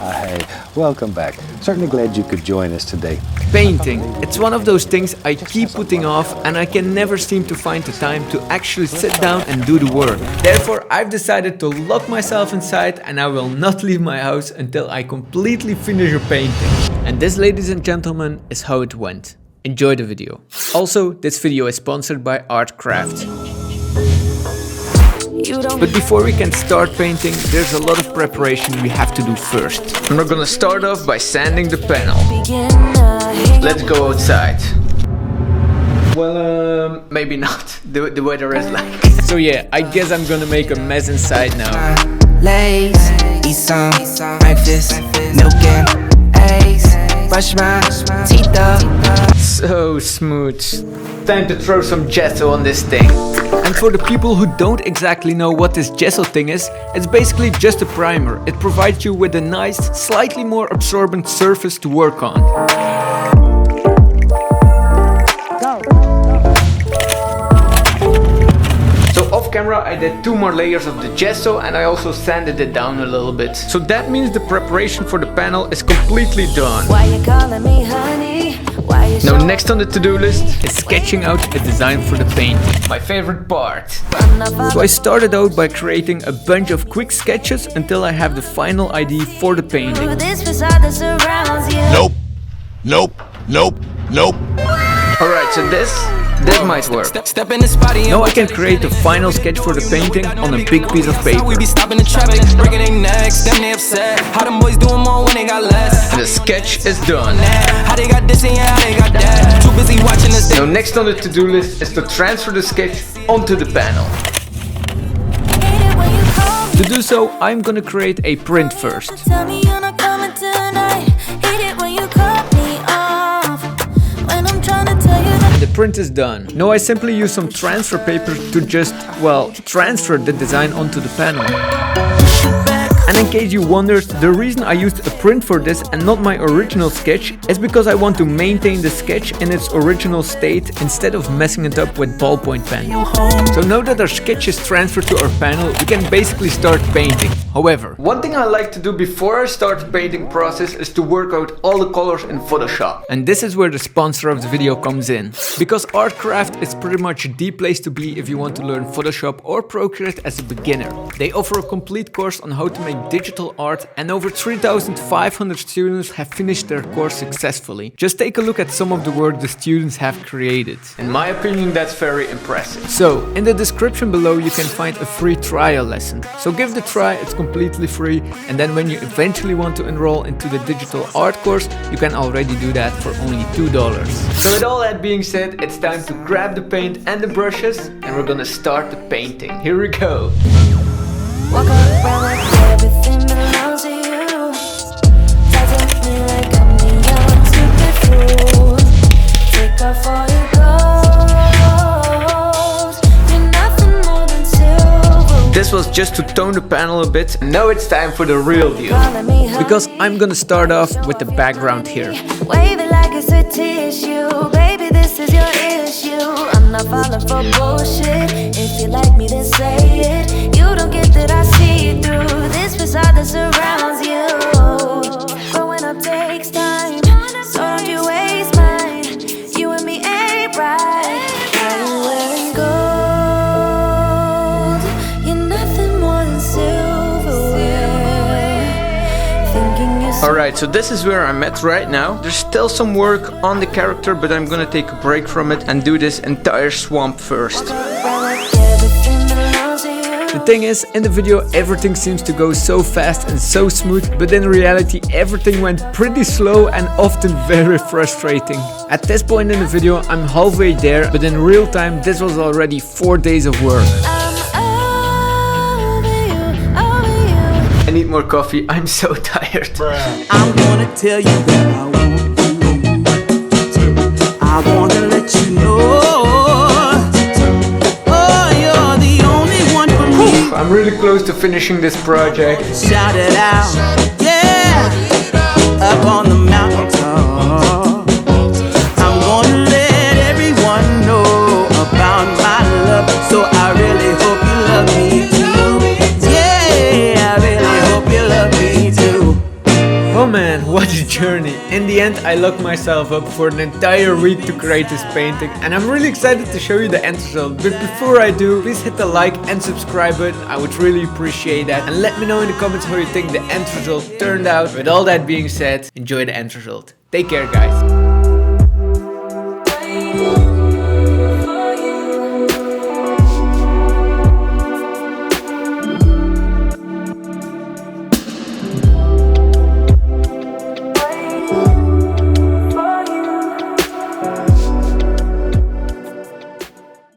Hi, welcome back. Certainly glad you could join us today. Painting. It's one of those things I keep putting off and I can never seem to find the time to actually sit down and do the work. Therefore, I've decided to lock myself inside and I will not leave my house until I completely finish a painting. And this, ladies and gentlemen, is how it went. Enjoy the video. Also, this video is sponsored by Artcraft. But before we can start painting, there's a lot of preparation we have to do first. And we're gonna start off by sanding the panel. Let's go outside. Well, maybe not. The weather is like... So yeah, I guess I'm gonna make a mess inside now. Lays, eat some breakfast, milk and eggs, brush my teeth up. So smooth. Time to throw some gesso on this thing. And for the people who don't exactly know what this gesso thing is, it's basically just a primer. It provides you with a nice, slightly more absorbent surface to work on. So off camera I did 2 more layers of the gesso and I also sanded it down a little bit. So that means the preparation for the panel is completely done. Why you calling me honey? Now next on the to-do list is sketching out a design for the painting. My favorite part. So I started out by creating a bunch of quick sketches until I have the final idea for the painting. Nope. Nope. Nope. Nope. Alright, so this might work. Now I can create a final sketch for the painting on a big piece of paper. And the sketch is done. Now next on the to-do list is to transfer the sketch onto the panel. To do so, I'm gonna create a print first. And the print is done. Now I simply use some transfer paper to just, well, transfer the design onto the panel. And in case you wondered, the reason I used a print for this and not my original sketch is because I want to maintain the sketch in its original state instead of messing it up with ballpoint pen. So now that our sketch is transferred to our panel, we can basically start painting. However, one thing I like to do before I start the painting process is to work out all the colors in Photoshop. And this is where the sponsor of the video comes in. Because Artcraft is pretty much the place to be if you want to learn Photoshop or Procreate as a beginner. They offer a complete course on how to make digital art and over 3,500 students have finished their course successfully. Just take a look at some of the work the students have created. In my opinion, that's very impressive. So, in the description below you can find a free trial lesson. So give it a try, it's completely free, and then when you eventually want to enroll into the digital art course, you can already do that for only $2. So with all that being said, it's time to grab the paint and the brushes and we're gonna start the painting. Here we go. Walk around like everything belongs to you. Talk to me like I'm the young stupid fool. Take off all your clothes. You're nothing more than silver. This was just to tone the panel a bit, and now it's time for the real deal. Because I'm gonna start off with the background here. Wave it like it's a tissue. Baby, this is your issue. I'm not falling for bullshit. If you like me, then say it. You don't get that I see through this facade that surrounds you. Growing up takes time, so don't you waste mine. You and me ain't right. I'm wearing gold. You're nothing more than silverware. Thinking you're so Alright, so this is where I'm at right now. There's still some work on the character, but I'm gonna take a break from it and do this entire swamp first. The thing is, in the video everything seems to go so fast and so smooth, but in reality everything went pretty slow and often very frustrating. At this point in the video I'm halfway there, but in real time this was already 4 days of work. I need more coffee, I'm so tired. I'm gonna tell you what I want to. I wanna let you know. I'm really close to finishing this project. Shout it out, yeah, up on the mountain top. I'm gonna let everyone know about my love, so I really hope you love me too. Yeah, I really hope you love me too. Oh man, what a journey. In the end, I locked myself up for an entire week to create this painting, and I'm really excited to show you the end result. But before I do, please hit the like and subscribe button. I would really appreciate that. And let me know in the comments how you think the end result turned out. With all that being said, enjoy the end result. Take care, guys.